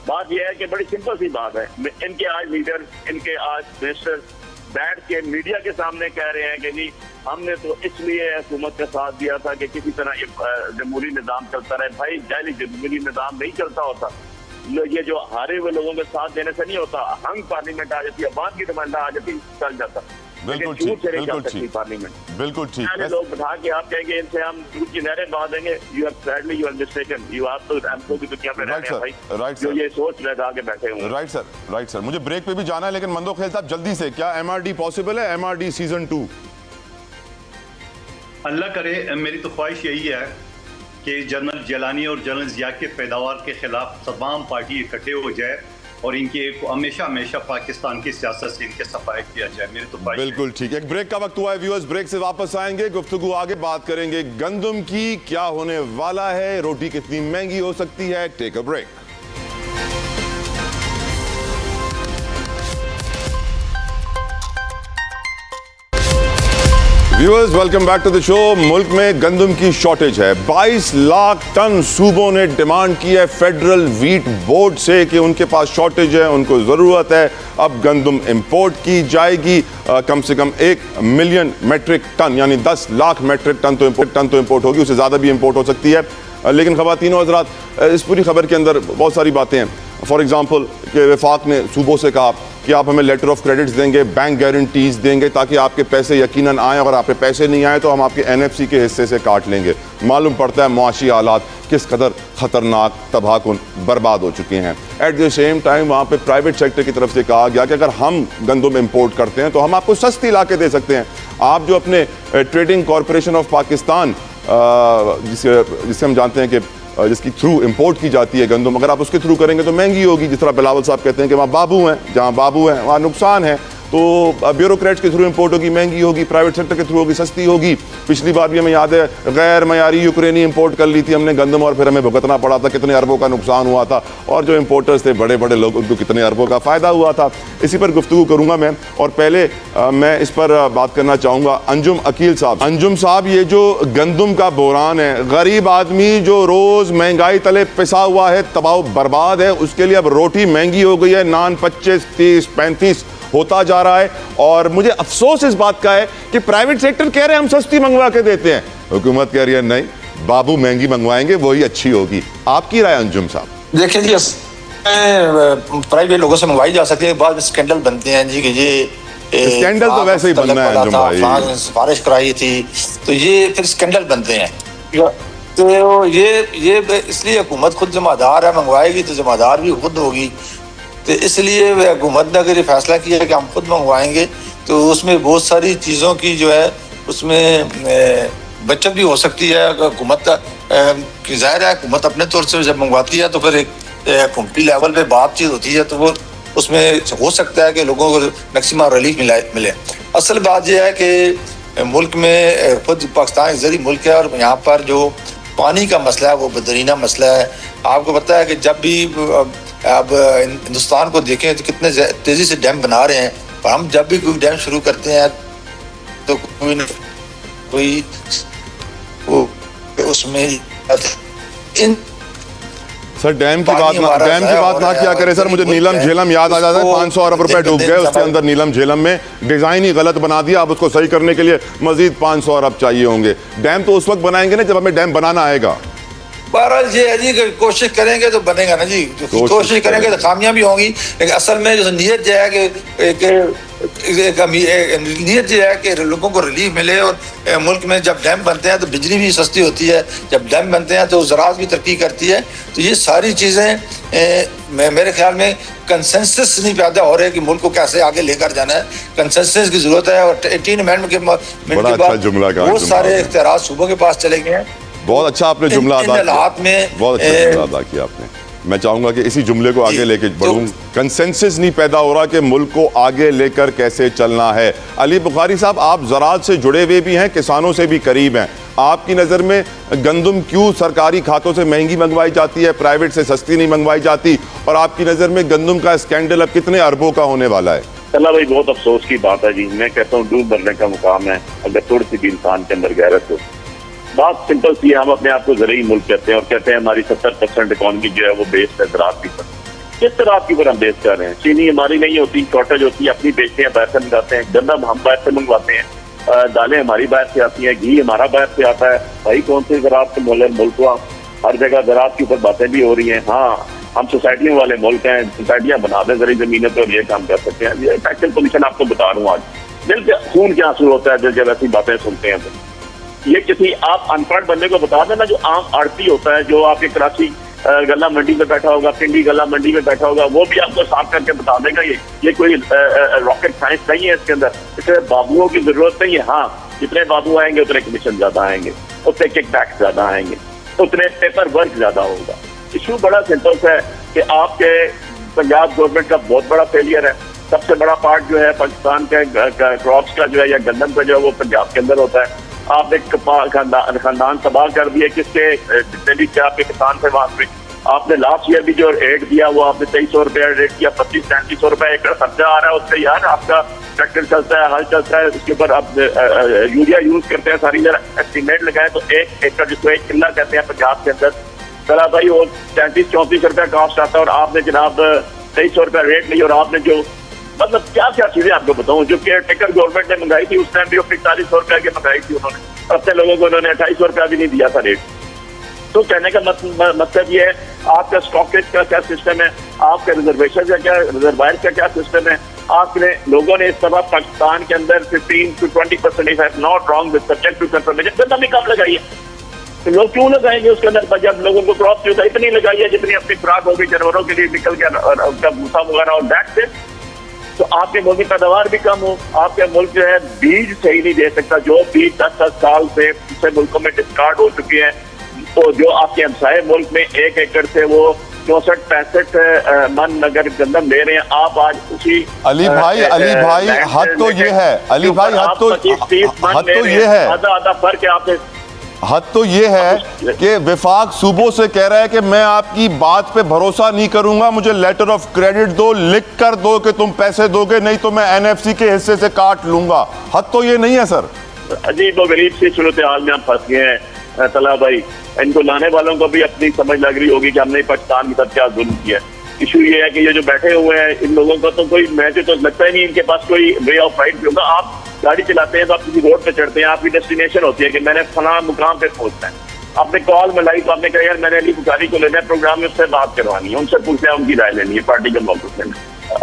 बात यह है कि बड़ी सिंपल सी बात है, इनके आज लीडर, इनके आज मिनिस्टर बैठ के मीडिया के सामने कह रहे हैं कि जी हमने तो इसलिए हुकूमत का साथ दिया था कि किसी तरह ये जमहूरी निज़ाम चलता रहे। भाई जाली जमहूरी निज़ाम नहीं चलता होता। ये जो हारे हुए लोगों के साथ देने से नहीं होता, हंग पार्लियामेंट आ जाती है, अवाम की डिमांड आ जाती, चल जाता। बिल्कुल लेकिन ठीक, झूठ से नहीं बिल्कुल चल सकती ठीक, पार्लियामेंट। बिल्कुल ठीक। सारे लोग बैठा के आप कहेंगे इनसे हम दूध की नहरें बहा देंगे, you have sadly you are mistaken, you आप तो हमको की दुनिया में रहते हैं भाई, राइट जो सर, ये सोच लगा के बैठे हुए। Right sir. मुझे ब्रेक पे भी जाना है, लेकिन मंदो खेल साहब जल्दी से, क्या MRD पॉसिबल है, MRD सीजन 2? अल्लाह करे, मेरी तो ख्वाहिश यही है कि जनरल जिलानी और जनरल जिया के पैदावार के खिलाफ तमाम पार्टी इकट्ठे हो जाए और इनके हमेशा पाकिस्तान की सियासत से इनके सफाई किया जाए। मेरी तो ख्वाहिश बिल्कुल ठीक है। एक ब्रेक का वक्त हुआ है व्यूअर्स, ब्रेक से वापस आएंगे, गुफ्तगू आगे बात करेंगे गंदम की, क्या होने वाला है, रोटी कितनी महंगी हो सकती है। Take a break. Viewers welcome back to the show. मुल्क में गंदम की शॉर्टेज है, 22 लाख टन सूबों ने डिमांड की है फेडरल व्हीट बोर्ड से कि उनके पास शॉर्टेज है, उनको ज़रूरत है। अब गंदम इंपोर्ट की जाएगी, कम से कम 1 मिलियन मेट्रिक टन, यानी 10 लाख मेट्रिक टन तो इंपोर्ट होगी, उससे ज़्यादा भी इंपोर्ट हो सकती है। लेकिन ख़वातीन हज़रात, इस पूरी खबर के अंदर बहुत सारी बातें हैं। फॉर एग्ज़ाम्पल कि वफाक ने सूबों से कहा कि आप हमें लेटर ऑफ क्रेडिट्स देंगे, बैंक गारंटीज देंगे ताकि आपके पैसे यकीनन आएँ, अगर आपके पैसे नहीं आए तो हम आपके NFC के हिस्से से काट लेंगे। मालूम पड़ता है मुआशी हालात किस कदर ख़तरनाक, तबाहकुन, बर्बाद हो चुके हैं। एट द सेम टाइम वहाँ पे प्राइवेट सेक्टर की तरफ से कहा गया कि अगर हम गंदम इंपोर्ट करते हैं तो हम आपको सस्ती ला के दे सकते हैं। आप जो अपने ट्रेडिंग कॉरपोरेशन ऑफ पाकिस्तान, जिसे हम जानते हैं कि जिसकी थ्रू इंपोर्ट की जाती है गंदम, अगर आप उसके थ्रू करेंगे तो महंगी होगी। जिस तरह बिलावल साहब कहते हैं कि वहाँ बाबू हैं, जहाँ बाबू हैं वहाँ नुकसान है, तो ब्यूरोक्रेट्स के थ्रू इंपोर्ट होगी, महंगी होगी, प्राइवेट सेक्टर के थ्रू होगी, सस्ती होगी। पिछली बार भी हमें याद है गैर मयारी यूक्रेनी इंपोर्ट कर ली थी हमने गंदम, और फिर हमें भुगतना पड़ा था, कितने अरबों का नुकसान हुआ था, और जो इंपोर्टर्स थे बड़े बड़े लोग, उनको कितने अरबों का फ़ायदा हुआ था। इसी पर गुफ्तगू करूँगा मैं, और पहले मैं इस पर बात करना चाहूँगा अंजुम अकील साहब। अंजुम साहब, ये जो गंदम का बहरान है, गरीब आदमी जो रोज़ महंगाई तले पिसा हुआ है, तबाह बर्बाद है, उसके लिए अब रोटी महंगी हो गई है, नान 25, 30, 35 होता जा रहा है। और मुझे अफसोस इस बात का है कि प्राइवेट सेक्टर कह रहे हैं हम सस्ती मंगवा के देते हैं, हुकूमत कह रही है नहीं, बाबू महंगी मंगवाएंगे, वही अच्छी होगी। आपकी राय अंजुम साहब? देखिए जी, प्राइवेट लोगों से मंगवाई जा सकती है, बाद में स्कैंडल बनते हैं जी कि ये स्कैंडल तो वैसे ही बनना है अंजुम भाई, सिफारिश कराई थी, तो ये फिर स्कैंडल बनते हैं। तो ये इसलिए हुकूमत खुद जिम्मेदार है, मंगवाएगी तो जिम्मेदार भी खुद होगी। तो इसलिए हुकूमत ने अगर ये फैसला किया है कि हम खुद मंगवाएंगे, तो उसमें बहुत सारी चीज़ों की जो है उसमें बचत भी हो सकती है। हुकूमत की जाहिर है हुकूमत अपने तौर से जब मंगवाती है तो फिर एक हुकूमती लेवल पे बातचीत होती है, तो वो उसमें हो सकता है कि लोगों को मैक्सिमम रिलीफ मिले। असल बात यह है कि मुल्क में खुद पाकिस्तान ज़री मुल्क है, और यहाँ पर जो पानी का मसला है वो बदरीना मसला है। आपको पता है कि जब भी अब हिंदुस्तान को देखें तो कितने तेज़ी से डैम बना रहे हैं, और हम जब भी कोई डैम शुरू करते हैं तो कोई उसमें इन सर डैम की बात ना किया करें सर। मुझे नीलम झेलम याद आ जाता है, 500 अरब रुपए डूब गए उसके अंदर नीलम झेलम में, डिजाइन ही गलत बना दिया। अब उसको सही करने के लिए मजीद 500 अरब चाहिए होंगे। डैम तो उस वक्त बनाएंगे ना जब हमें डैम बनाना आएगा। बहरहाल ये है जी, कोशिश करेंगे तो बनेगा ना जी, कोशिश करेंगे तो कामयाबी होंगी। लेकिन असल में जो नीयत जो है नीयत ये है कि लोगों को रिलीफ मिले। और मुल्क में जब डैम बनते हैं तो बिजली भी सस्ती होती है, जब डैम बनते हैं तो ज़राअत भी तरक्की करती है। तो ये सारी चीज़ें मेरे ख्याल में कंसेंसस नहीं पैदा हो रहे कि मुल्क को कैसे आगे लेकर जाना है। कंसेंसस की ज़रूरत है। और 18 अमेंडमेंट के बाद बहुत सारे इख्तियारात सूबों के पास चले गए हैं। बहुत अच्छा आपने जुमला अदा किया, बहुत अच्छा जुमला अदा किया आपने। मैं चाहूंगा कि इसी जुमले को आगे लेके बढ़ूं। कंसेंसस नहीं पैदा हो रहा कि मुल्क को आगे लेकर कैसे चलना है। अली बुखारी साहब, आप ज़राअत से जुड़े हुए भी हैं, किसानों से भी करीब हैं। आपकी नज़र में गंदम क्यों सरकारी खातों से महंगी मंगवाई जाती है, प्राइवेट से सस्ती नहीं मंगवाई जाती? और आपकी नज़र में गंदम का स्कैंडल अब कितने अरबों का होने वाला है? अल्लाह भाई, बहुत अफसोस की बात है जी। मैं कहता हूँ डूब मरने का मुकाम है अगर थोड़ी सी भी इंसान के अंदर गैरत हो। बात सिंपल सी है, हम अपने आप को ज़रूरी मुल्क कहते हैं और कहते हैं हमारी 70% इकॉनमी जो है वो बेस्ड है ज़राअत के ऊपर। किस ज़राअत के ऊपर हम बेस कर रहे हैं? चीनी हमारी नहीं होती, शॉर्टेज होती है, अपनी बेचते हैं, बाहर से मंगाते हैं। गंदम हम बाहर से मंगवाते हैं, दालें हमारी बाहर से आती हैं, घी हमारा बाहर से आता है। भाई कौन से ज़राअत के मुल्क हुआ? हर जगह ज़राअत के ऊपर बातें भी हो रही हैं। हाँ, हम सोसाइटियों वाले मुल्क हैं, सोसाइटियां बना दें जरी जमीनों पर, ये काम कर सकते हैं। ये फैक्चुअल पोजीशन आपको बता रहा हूँ। आज दिल के खून क्या आंसू होता है दिल जब ऐसी बातें सुनते हैं। तो ये किसी आप अनपढ़ बंदे को बता देना, जो आम आड़ती होता है, जो आपके कराची गला मंडी में बैठा होगा, पिंडी गला मंडी में बैठा होगा, वो भी आपको साफ करके बता देगा। ये कोई रॉकेट साइंस नहीं है इसके अंदर। इसमें बाबुओं की जरूरत नहीं है। हाँ, जितने बाबू आएंगे उतने कमीशन ज्यादा आएंगे, उतने किकबैक ज्यादा आएंगे, उतने पेपर वर्क ज्यादा होगा। इशू बड़ा सिंपल है कि आपके पंजाब गवर्नमेंट का बहुत बड़ा फेलियर है। सबसे बड़ा पार्ट जो है पाकिस्तान के क्रॉप्स का जो है या गंदम का जो है वो पंजाब के अंदर होता है। आपने खानदान तबाह कर दिए किसके, जितने भी क्या आपके किसान थे वहां पे। आपने लास्ट ईयर भी जो रेट दिया वो आपने 2300 रुपया रेट किया, 25-3500 रुपया एकड़ खर्चा आ रहा है उससे। यार आपका ट्रैक्टर चलता है, हल चलता है, उसके ऊपर आप यूरिया यूज करते हैं सारी जगह। एस्टिमेट लगाए तो 1 एकड़ जिसको 1 किला कहते हैं पंजाब के अंदर, चला भाई वो 33-34 रुपया कॉस्ट आता है। और आपने जनाब 2300 रुपया रेट ली, और आपने जो मतलब क्या क्या चीजें आपको बताऊं, जो केयर टेकर गवर्नमेंट ने मंगाई थी उस टाइम भी 4500 रुपया की मंगाई थी उन्होंने। अपने लोगों को उन्होंने 2800 रुपया भी नहीं दिया था रेट। तो कहने का मतलब ये है, आपका स्टॉकेज का क्या सिस्टम है, आपका रिजर्वेशन का क्या, रिजर्वायर का क्या सिस्टम है। आपने लोगों ने इस तरह पाकिस्तान के अंदर 15 to 20% if I am not wrong with subject to confirmation गंदम कम लगाई है। तो लोग क्यों लगाएंगे उसके अंदर, जब लोगों को क्रॉप जो इतनी लगाई है जितनी अपनी खुराक होगी जानवरों के लिए निकल गया और उनका भूसा वगैरह और दैट्स इट। तो आपके मुल्क की पैदावार भी कम हो, आपके मुल्क जो है बीज सही नहीं दे सकता। जो बीज 10-10 साल से दूसरे मुल्कों में डिस्कार्ड हो चुके हैं, तो जो आपके हमसाये मुल्क में 1 एकड़ से वो 64-65 मन अगर गंदम ले रहे हैं, आप आज उसी अली भाई हद तो ये है, अली भाई हद तो ये है, आधा फर्क है आपसे। हद तो ये है कि विफाक सूबों से कह रहा है कि मैं आपकी बात पे भरोसा नहीं करूंगा, मुझे लेटर ऑफ क्रेडिट दो, लिख कर दो कि तुम पैसे दोगे, नहीं तो मैं एनएफसी के हिस्से से काट लूंगा। हद तो ये नहीं है सर। अजीब व गरीब सी सूरत हाल में हम फंस गए हैं तला भाई। इनको लाने वालों को भी अपनी समझ लग रही होगी कि हमने पाकिस्तान के साथ क्या जुल्म किया। इशू ये है कि ये जो बैठे हुए हैं इन लोगों का तो कोई, मुझे तो लगता ही नहीं इनके पास कोई वे ऑफ राइट होगा। आप गाड़ी चलाते हैं तो आप किसी रोड पे चढ़ते हैं, आपकी डेस्टिनेशन होती है कि मैंने फलां मुकाम पे पहुंचना है। आपने कॉल मिलाई तो आपने कहा यार मैंने अली बुखारी को लेना है प्रोग्राम में, उससे बात करवानी है, उनसे पूछना है, उनकी राय लेनी है पार्टी के मौके से।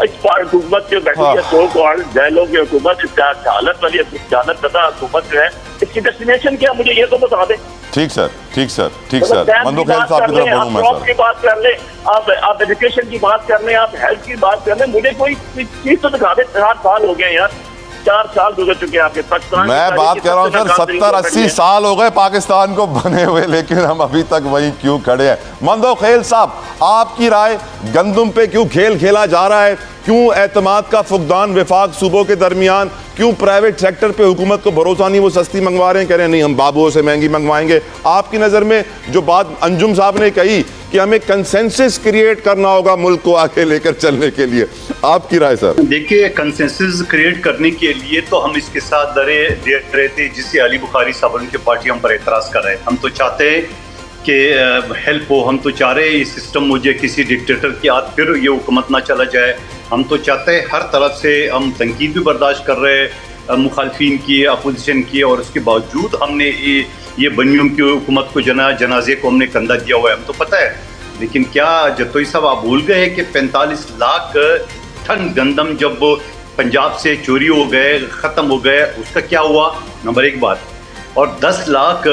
इस हुकूमत जो बैठी है सो कॉल्ड जैलों की हुकूमत, इस हालत वाली जानत पता हुकूमत जो है, इसकी डेस्टिनेशन क्या मुझे ये तो बता दें। ठीक सर, ठीक सर, ठीक सर। मंदोखेल साहब की तरफ बढ़ूं मैं सर। की बात कर ले, आप एजुकेशन की बात कर ले, आप हेल्थ की बात कर ले, मुझे कोई चीज तो दिखा दे। 4 साल हो गए यार, 4 साल गुजर चुके हैं आपके पाकिस्तान। मैं बात कर रहा हूँ सर, 70-80 साल हो गए पाकिस्तान को बने हुए, लेकिन हम अभी तक वहीं क्यों खड़े हैं। मंदोखेल साहब, आपकी राय, गंदम पे क्यों खेल खेला जा रहा है, क्यों एतमाद का फुकदान विफाक सूबों के दरमियान, क्यों प्राइवेट सेक्टर पे हुकूमत को भरोसा नहीं, वो सस्ती मंगवा रहे हैं, कह रहे हैं नहीं हम बाबुओं से महंगी मंगवाएंगे। आपकी नज़र में जो बात अंजुम साहब ने कही कि हमें कंसेंसस क्रिएट करना होगा मुल्क को आगे लेकर चलने के लिए, आपकी राय सर? देखिए, कंसेंसस क्रिएट करने के लिए तो हम इसके साथ दे रहे थे जिससे अली बुखारी साहब उनकी पार्टी हम पर एतराज़ कर रहे हैं। हम तो चाहते हैं कि हेल्प हो, हम तो चाह रहे हैं ये सिस्टम मुझे किसी डिक्टेटर के हाथ फिर ये हुकूमत ना चला जाए। हम तो चाहते हैं, हर तरफ से हम तनकीद भी बर्दाश्त कर रहे हैं मुखालफिन की, अपोजिशन की, और उसके बावजूद हमने ये बनियों की हुकूमत को जनाजे को हमने कंधा दिया हुआ है, हम तो पता है। लेकिन क्या जतोई साहब आप भूल गए कि 45 लाख टन गंदम जब पंजाब से चोरी हो गए, ख़त्म हो गए, उसका क्या हुआ? नंबर 1 बात। और 10 लाख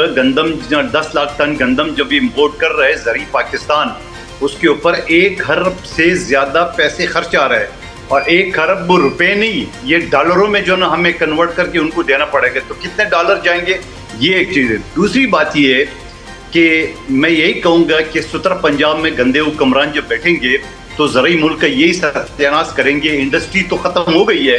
टन गंदम जब इम्पोर्ट कर रहे ज़री पाकिस्तान, उसके ऊपर 1 खरब से ज़्यादा पैसे खर्च आ रहे हैं, और 1 खरब रुपए नहीं, ये डॉलरों में जो ना हमें कन्वर्ट करके उनको देना पड़ेगा, तो कितने डॉलर जाएंगे, ये एक चीज़ है। दूसरी बात ये है कि मैं यही कहूँगा कि सुतर पंजाब में गंदे हुक्मरान जब बैठेंगे तो ज़रूरी मुल्क का यही सत्यानाश करेंगे। इंडस्ट्री तो ख़त्म हो गई है,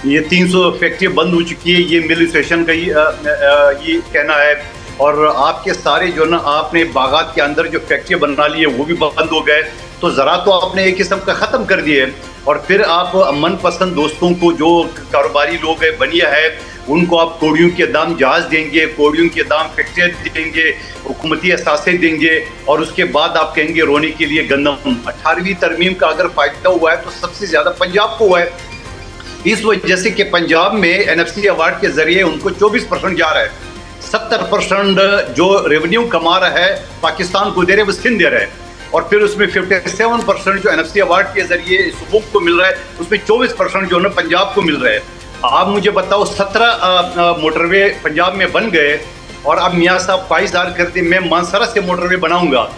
ये 300 फैक्ट्री बंद हो चुकी है, ये मिल स्टेशन का ये कहना है, और आपके सारे जो ना आपने बागात के अंदर जो फैक्ट्री बना ली है वो भी बंद हो गए। तो ज़रा तो आपने एक किस्म का ख़त्म कर दिए, और फिर आप मनपसंद दोस्तों को जो कारोबारी लोग है बनिया है उनको आप कोड़ियों के दाम जहाज़ देंगे, कोड़ियों के दाम फैक्ट्रियाँ देंगे, हुकूमती असासे देंगे, और उसके बाद आप कहेंगे रोने के लिए गंदम। 18वीं तरमीम का अगर फ़ायदा हुआ है तो सबसे ज़्यादा पंजाब को हुआ है, इस वजह से कि पंजाब में एनएफसी अवार्ड के ज़रिए उनको 24% जा रहा है। 70% जो रेवेन्यू कमा रहा है पाकिस्तान को दे रहे, वो सिंध दे रहा है। और फिर उसमें 57% जो NFC अवार्ड के जरिए सुबुक को मिल रहा है, उसमें 24% जो है पंजाब को मिल रहा है। आप मुझे बताओ 17 मोटरवे पंजाब में बन गए और अब मियाँ साहब 22,000 कर दिए, मैं मानसरा से मोटरवे बनाऊंगा,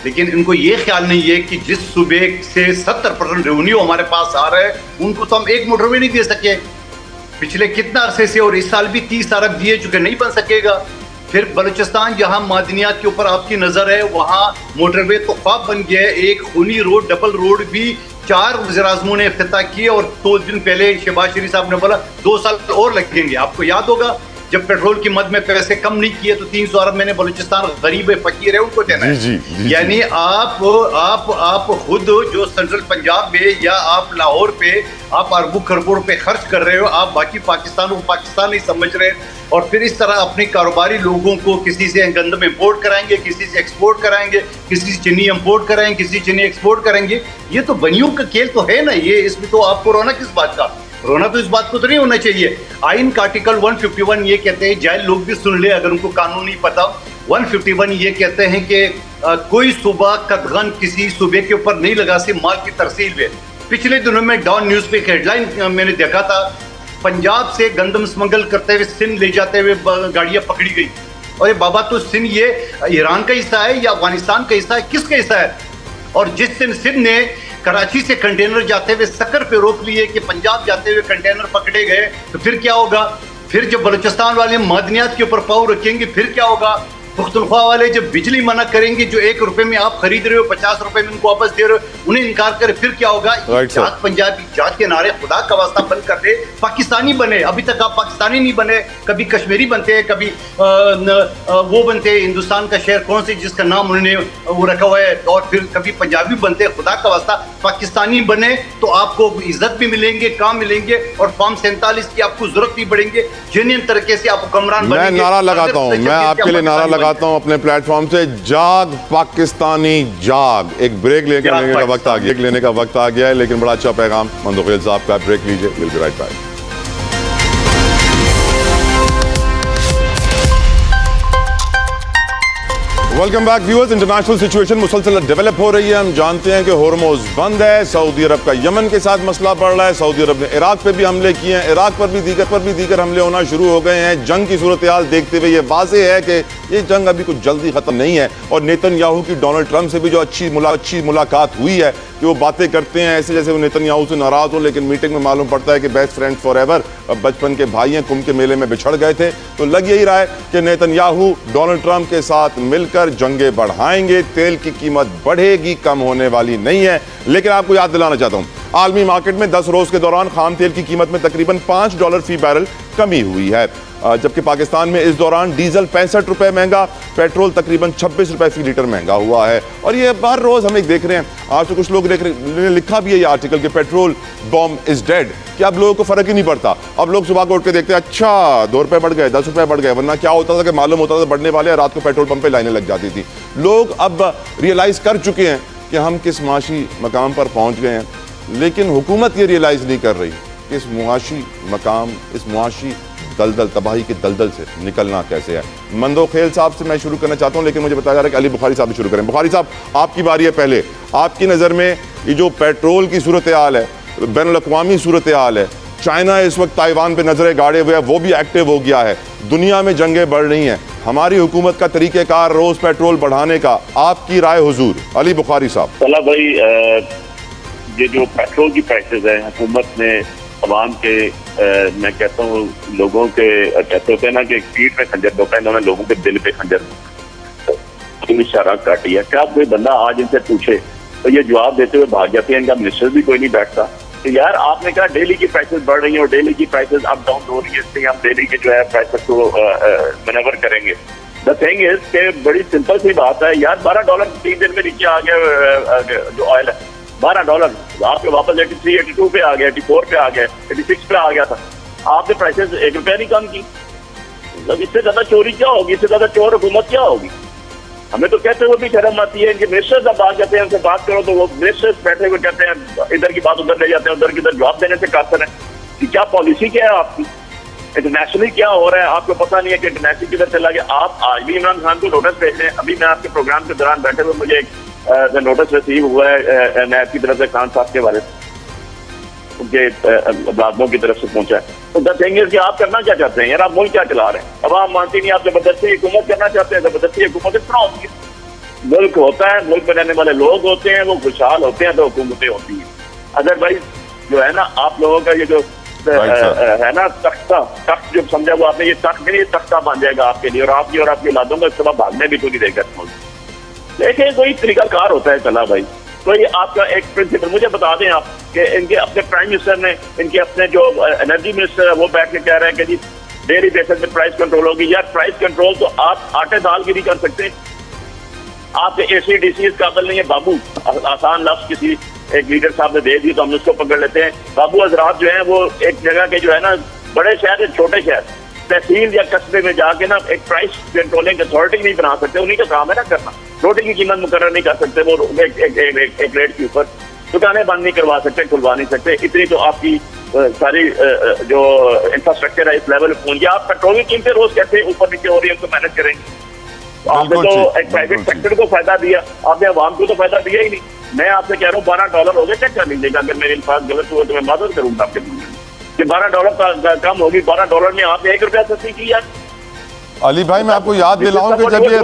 लेकिन इनको ये ख्याल नहीं है कि जिस सूबे से 70% रेवेन्यू हमारे पास आ रहा है उनको तो हम एक मोटरवे नहीं दे सके पिछले कितना अरसे से, और इस साल भी 30 अरब दिए चुके, नहीं बन सकेगा। फिर बलूचिस्तान जहां मादनियात के ऊपर आपकी नजर है वहां मोटरवे तो ख्वाब बन गया है। एक खूनी रोड, डबल रोड भी 4 वज़ीर-ए-आज़मों ने इफ्तिताह किया और 2 दिन पहले शहबाज शरीफ साहब ने बोला 2 साल और लगेंगे। आपको याद होगा जब पेट्रोल की मद में पैसे कम नहीं किए तो 300 अरब मैंने बलूचिस्तान गरीब है, फकीर है, उनको देना है। जी। यानी आप खुद जो सेंट्रल पंजाब में या आप लाहौर पे आप अरबों खरबों पे खर्च कर रहे हो, आप बाकी पाकिस्तान को पाकिस्तान नहीं समझ रहे, और फिर इस तरह अपने कारोबारी लोगों को किसी से गंदम इम्पोर्ट कराएंगे, किसी से एक्सपोर्ट कराएंगे, किसी से चीनी इम्पोर्ट कराएंगे, किसी चीनी एक्सपोर्ट करेंगे। ये तो बनियों का खेल तो है ना, ये इसमें तो आपको रोना किस बात का? रोना तो इस बात को तो नहीं होना चाहिए। आइन का आर्टिकल 151 ये कहते हैं, जाहिल लोग भी सुन ले अगर उनको कानून नहीं पता, 151 ये कहते हैं कि कोई सूबा कदगन किसी सूबे के ऊपर नहीं लगा से माल की तरसील में। पिछले दिनों में डॉन न्यूज़ पे एक हेडलाइन मैंने देखा था, पंजाब से गंदम स्मगल करते हुए सिंध ले जाते हुए गाड़ियां पकड़ी गई। और ये बाबा तो सिंध ये ईरान का हिस्सा है या अफगानिस्तान का हिस्सा है, किसका हिस्सा है? और जिस दिन सिंध ने कराची से कंटेनर जाते हुए सक्कर पे रोक लिए कि पंजाब जाते हुए कंटेनर पकड़े गए, तो फिर क्या होगा? फिर जब बलूचिस्तान वाले मादनियात के ऊपर पाँव रखेंगे फिर क्या होगा? पुख्तनख्वा वाले जब बिजली मना करेंगे, जो 1 रुपए में आप खरीद रहे हो 50 रुपए में उनको वापस दे रहे हो, उन्हें इनकार करे, फिर क्या होगा? जात पंजाबी जात के नारे खुदा का वास्ता बंद कर दे, पाकिस्तानी बने। अभी तक आप पाकिस्तानी नहीं बने, कभी कश्मीरी बनते हैं, कभी वो बनते हैं हिंदुस्तान का शहर कौन से जिसका नाम उन्होंने वो रखा हुआ है, और फिर कभी पंजाबी बनते हैं। खुदा का वास्ता पाकिस्तानी बने तो आपको इज्जत भी मिलेंगे, काम मिलेंगे, और फॉर्म 47 की आपको जरूरत नहीं पड़ेंगे। जेन्युइन तरीके से आप हुक्मरान बनेंगे। मैं नारा लगाता हूँ, मैं आपके लिए नारा लगाता हूँ अपने प्लेटफॉर्म से, जाग पाकिस्तानी जाग। एक ब्रेक लेने का वक्त आ गया है, लेकिन बड़ा अच्छा पैगाम मंदोखेल साहब का। ब्रेक लीजिए, will be right back. Welcome back viewers. International situation मुसलसल डेवलप हो रही है। हम जानते हैं कि होर्मुज बंद है, सऊदी अरब का यमन के साथ मसला बढ़ रहा है, सऊदी अरब ने इराक पे भी हमले किए हैं, इराक पर भी दीगर हमले होना शुरू हो गए हैं। जंग की सूरत हाल देखते हुए ये वाज़ेह है कि ये जंग अभी कुछ जल्दी खत्म नहीं है। और नेतन्याहू की डोनाल्ड ट्रंप से भी जो अच्छी मुलाकात हुई है कि वो बातें करते हैं ऐसे जैसे वो नेतन्याहू से नाराज हो, लेकिन मीटिंग में मालूम पड़ता है कि बेस्ट फ्रेंड फॉर एवर, बचपन के भाई हैं, कुंभ के मेले में बिछड़ गए थे। तो लग यही रहा है कि नेतन्याहू डोनाल्ड ट्रंप के साथ मिलकर जंगें बढ़ाएंगे। तेल की कीमत बढ़ेगी, कम होने वाली नहीं है। लेकिन आपको याद दिलाना चाहता हूं, आलमी मार्केट में 10 रोज के दौरान खाम तेल की कीमत में तकरीबन $5 फी बैरल कमी हुई है, जबकि पाकिस्तान में इस दौरान डीजल 65 रुपए महंगा, पेट्रोल तकरीबन 26 रुपए फी लीटर महंगा हुआ है। और ये हर रोज हम एक देख रहे हैं, आज तो कुछ लोग लिखा भी है ये आर्टिकल कि पेट्रोल बॉम्ब इज डेड, कि अब लोगों को फर्क ही नहीं पड़ता। अब लोग सुबह को उठ के देखते हैं, अच्छा 2 रुपए बढ़ गए, 10 रुपए बढ़ गए, वरना क्या होता था कि मालूम होता था बढ़ने वाले, रात को पेट्रोल पंप पे लाइनें लग जाती थी। लोग अब रियलाइज कर चुके हैं कि हम किस माशी मकाम पर पहुंच गए हैं, लेकिन हुकूमत ये रियलाइज नहीं कर रही कि इस मुआशी मकाम, इस मुआशी दलदल, तबाही के दलदल से निकलना कैसे है। मंदोखेल साहब से मैं शुरू करना चाहता हूं, लेकिन मुझे बताया जा रहा है कि अली बुखारी साहब भी शुरू करें। बुखारी साहब, आपकी बारी है। पहले आपकी नज़र में ये जो पेट्रोल की सूरत हाल है, बैनुल-अक़वामी सूरत हाल है, चाइना इस वक्त ताइवान पे नजरें गाड़े हुए है, वो भी एक्टिव हो गया है, दुनिया में जंगें बढ़ रही हैं, हमारी हुकूमत का तरीक़ेकार रोज पेट्रोल बढ़ाने का, आपकी राय हुजूर? अली बुखारी साहब। चला भाई, ये जो पेट्रोल की प्राइसेस है, हुकूमत ने अवाम के मैं कहता हूँ लोगों के कहते होते हैं ना कि पीठ में खंजर धोखा, इन्होंने लोगों के दिल पे खंजर इशारा काटी है। क्या कोई बंदा आज इनसे पूछे तो ये जवाब देते हुए भाग जाते हैं, इनका मिनिस्टर भी कोई नहीं बैठता। तो यार आपने कहा डेली की प्राइसेस बढ़ रही है और डेली की प्राइसेस अप डाउन हो रही है, इसलिए हम डेली के जो है प्राइसेस को मैनेवर करेंगे। द थिंग इज के बड़ी सिंपल सी बात है यार, $12 3 दिन में नीचे आ गया जो ऑयल है, $12 आपके वापस 83, 82 पे आ गया, 84 पे आ गया, 86 पे आ गया था। आपने प्राइसेस 1 रुपया नहीं कम की। मतलब इससे ज्यादा चोरी क्या होगी, इससे ज्यादा चोर हुकूमत क्या होगी? हमें तो कहते हुए भी शर्म आती है। इनके मिनिस्टर्स अब बात कहते हैं, उनसे बात करो तो वो मिनिस्टर्स बैठे हुए कहते हैं, इधर की बात उधर ले जाते हैं, उधर की इधर जवाब देने से कातर है कि क्या पॉलिसी क्या है आपकी, इंटरनेशनली क्या हो रहा है, आपको पता नहीं है कि इंटरनेशनल किधर चला गया। आप आज भी इमरान खान को नोटिस भेज रहे हैं। अभी मैं आपके प्रोग्राम के दौरान बैठे हुए मुझे नोटिस रिसीव हुआ है नैब की तरफ से खान साहब के बारे में, उनके मुलाजमों की तरफ से पहुंचा है। तो द थिंग इज कि आप करना क्या चाहते हैं यार, आप मुल्क क्या चला रहे हैं? अब आप मानती नहीं, आप जबरदस्ती हुकूमत करना चाहते हैं। जबरदस्ती हुकूमत इस तरह होती है, मुल्क होता है, मुल्क में रहने वाले लोग होते हैं, वो खुशहाल होते हैं तो हुकूमतें होती हैं। अदरवाइज जो है ना, आप लोगों का ये जो है ना तख्त जो समझा वो आपने, ये तख्त नहीं, ये तख्ता बन जाएगा आपके लिए और आपकी और आपकी औलादों को इसके बाद भागने भी तो नहीं देगा। देखिए कोई तरीकाकार होता है चला भाई, तो ये आपका एक प्रिंसिपल मुझे बता दें आप कि इनके अपने प्राइम मिनिस्टर ने, इनके अपने जो एनर्जी मिनिस्टर है वो बैठ के कह रहे हैं कि जी डेली बेसिस पे प्राइस कंट्रोल होगी। यार प्राइस कंट्रोल तो आप आटे दाल की नहीं कर सकते, आपके ACDC इस काबिल नहीं है। बाबू आसान लफ्ज किसी एक लीडर साहब ने दे दी तो हम उसको पकड़ लेते हैं। बाबू हजरात जो है वो एक जगह के जो है ना, बड़े शहर या छोटे शहर, तहसील या कस्बे में जाके ना एक प्राइस कंट्रोलिंग अथॉरिटी नहीं बना सकते, उन्हीं का काम है ना करना। रोटी की कीमत मुकर्रर नहीं कर सकते वो एक रेट के ऊपर, दुकानें बंद नहीं करवा सकते, खुलवा नहीं सकते। इतनी तो आपकी सारी जो इंफ्रास्ट्रक्चर है इस लेवल पे पहुंच गया। आप पेट्रोल की कीमतें रोज कैसे ऊपर नीचे हो रही है उनको मैनेज करेंगे? आपने तो एक प्राइवेट सेक्टर को फायदा दिया, आपने अवाम को तो फायदा दिया ही नहीं। मैं आपसे कह रहा हूँ $12 हो गए, चेक कर लीजिएगा, अगर मेरे पास गलत हुआ तो मैं मदद करूंगा आपके कि $12 कम होगी। $12 में आपने ₹1 सस्ती की यार। अली भाई मैं आपको याद दिलाऊं कि जब ये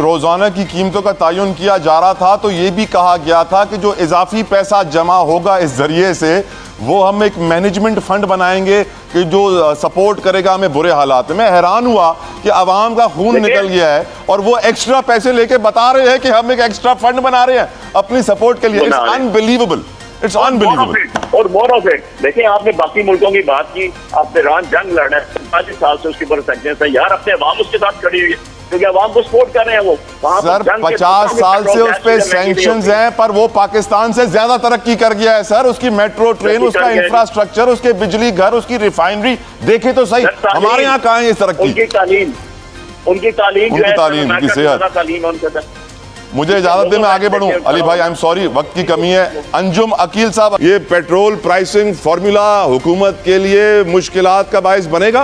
रोजाना की कीमतों का तयन किया जा रहा था तो ये भी कहा गया था कि जो इजाफी पैसा जमा होगा इस जरिए से वो हम एक मैनेजमेंट फंड बनाएंगे कि जो सपोर्ट करेगा हमें बुरे हालात में। मैं हैरान हुआ कि अवाम का खून निकल गया है और वो एक्स्ट्रा पैसे लेके बता रहे हैं कि हम एक एक्स्ट्रा फंड बना रहे हैं अपनी सपोर्ट के लिए। It's unbelievable, it's unbelievable. और मोर ऑफ इट, देखिए आपने बाकी मुल्कों की बात की, आपने ईरान जंग लड़ना है 40 साल से उसके ऊपर सैंक्शंस है यार, अपने अवाम उसके साथ खड़ी हुई है क्योंकि अवाम को सपोर्ट कर रहे हैं। वो सर 50 साल से उस पे सैंक्शंस हैं पर वो पाकिस्तान से ज्यादा तरक्की कर गया है सर। उसकी मेट्रो ट्रेन, उसका इंफ्रास्ट्रक्चर, उसके बिजली घर, उसकी रिफाइनरी देखे तो सही। हमारे यहाँ कहाँ है इस तरक्की? उनकी तालीम उनकी सेहत। मुझे इजाजत दे मैं आगे बढ़ूं। अली भाई आई एम सॉरी वक्त की कमी है। अंजुम अकील साहब, ये पेट्रोल प्राइसिंग फॉर्मूला हुकूमत के लिए मुश्किलात का बायस बनेगा?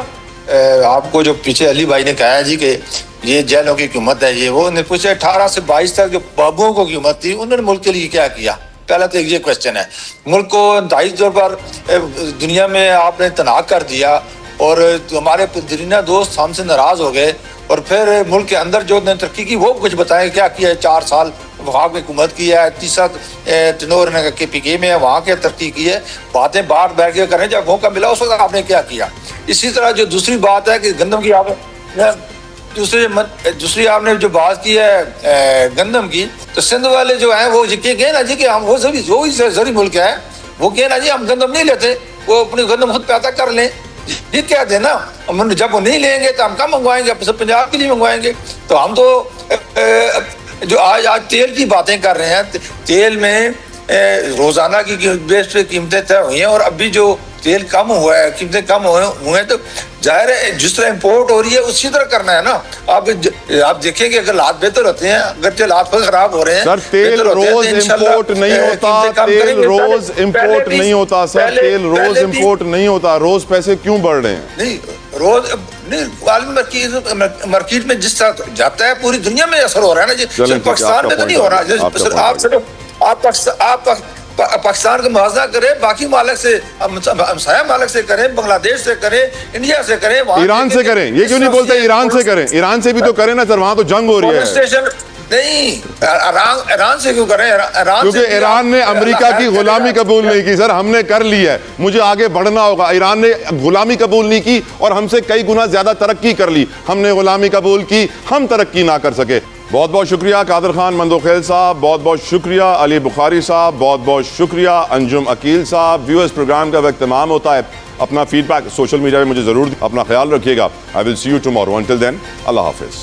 आपको जो पीछे अली भाई ने कहा है जी कि ये जेलों की हुकूमत है, ये वो उन्हें पूछे 18 से 22 तक जो बाबुओं को हुकूमत थी उन्होंने मुल्क के लिए क्या किया? पहला तो ये क्वेश्चन है। मुल्क को इंतहाई तौर पर दुनिया में आपने तनाव कर दिया और हमारे दुनिया दोस्त हमसे नाराज हो गए और फिर मुल्क के अंदर जो तरक्की की वो कुछ बताएं क्या किया है। 4 साल वहाँ में हुकूमत की है, 30 टनोर ने KPK में वहाँ के तरक्की की है। बातें बाहर बैठ के करें, जब मौका मिला उस वक्त आपने क्या किया। इसी तरह जो दूसरी बात है कि गंदम की आप दूसरी आपने जो बात की है गंदम की, तो सिंध वाले जो है वो कहे ना जी कि हम वो जरी मुल्क है, वो कहे ना जी हम गंदम नहीं लेते, वो अपनी गंदम खुद पैदा कर लें। ये क्या देना, जब वो नहीं लेंगे तो हम कम मंगवाएंगे, पंजाब के लिए मंगवाएंगे। तो हम तो जो आज तेल की बातें कर रहे हैं, तेल में रोजाना की बेस पे कीमतें तय हुई हैं और अभी जो तेल कम हुआ है, कीमतें कम हुए हैं, तो जाहिर है जिस तरह इंपोर्ट हो रही है उसी तरह करना है ना। आप देखेंगे अगर हालात बेहतर होते हैं, अगर हालात खराब हो रहे हैं, सर तेल रोज इंपोर्ट नहीं होता, तेल रोज इंपोर्ट नहीं होता सर, तेल रोज इंपोर्ट नहीं होता। रोज पैसे क्यों बढ़ रहे हैं? नहीं रोज नहीं, मार्केट में जिस तरह जाता है पूरी दुनिया में असर हो रहा है ना जी, सिर्फ पाकिस्तान में तो नहीं हो रहा। आप पाकिस्तान का मुआवजा करें, बाकी मालिक से, हमसाया मालिक से करें, बांग्लादेश से करें, इंडिया से करें, ईरान से करें। ये क्यों नहीं बोलते ईरान से करें? ईरान से भी तो करें ना सर, वहां तो जंग हो रही है। स्टेशन नहीं, ईरान से क्यों करें? क्योंकि ईरान ने अमेरिका की गुलामी कबूल नहीं की सर, हमने कर ली है, मुझे आगे बढ़ना होगा। ईरान ने गुलामी कबूल नहीं की और हमसे कई गुना ज्यादा तरक्की कर ली। हमने गुलामी कबूल की, हम तरक्की ना कर सके। बहुत बहुत शुक्रिया कादर खान मंदोखेल साहब, बहुत बहुत शुक्रिया अली बुखारी साहब, बहुत बहुत शुक्रिया अंजुम अकील साहब। व्यूअर्स प्रोग्राम का वक्त तमाम होता है। अपना फीडबैक सोशल मीडिया में मुझे जरूर अपना ख्याल रखिएगा। I will see you tomorrow. Until then अल्लाह हाफिज।